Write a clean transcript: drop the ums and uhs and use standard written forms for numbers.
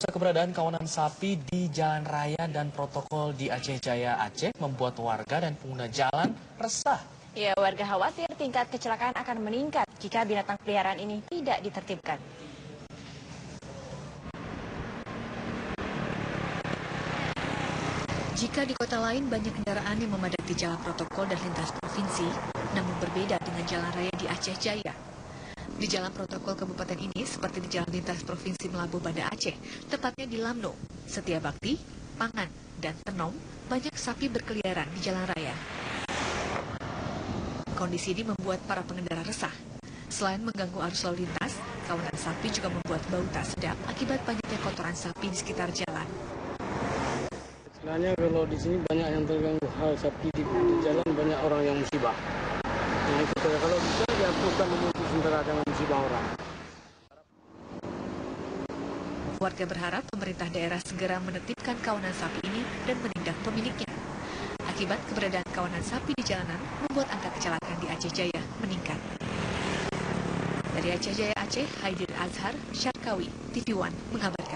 Keberadaan kawanan sapi di jalan raya dan protokol di Aceh Jaya, Aceh membuat warga dan pengguna jalan resah. Ya, warga khawatir tingkat kecelakaan akan meningkat jika binatang peliharaan ini tidak ditertibkan. Jika di kota lain banyak kendaraan yang memadati jalan protokol dan lintas provinsi, namun berbeda dengan jalan raya di Aceh Jaya. Di jalan protokol kabupaten ini, seperti di jalan lintas provinsi Melabuh Banda Aceh, tepatnya di Lamno, Setiabakti, Pangan, dan Tenom, banyak sapi berkeliaran di jalan raya. Kondisi ini membuat para pengendara resah. Selain mengganggu arus lalu lintas, kawanan sapi juga membuat bau tak sedap akibat banyaknya kotoran sapi di sekitar jalan. Sebenarnya kalau di sini banyak yang terganggu hal sapi di jalan, banyak orang yang musibah. Nah itu kalau bisa dihapuskan untuk sementara dengan musibah orang. Warga berharap pemerintah daerah segera menertibkan kawanan sapi ini dan menindak pemiliknya. Akibat keberadaan kawanan sapi di jalanan membuat angka kecelakaan di Aceh Jaya meningkat. Dari Aceh Jaya Aceh, Haidir Azhar, Syarkawi, TV One mengabarkan.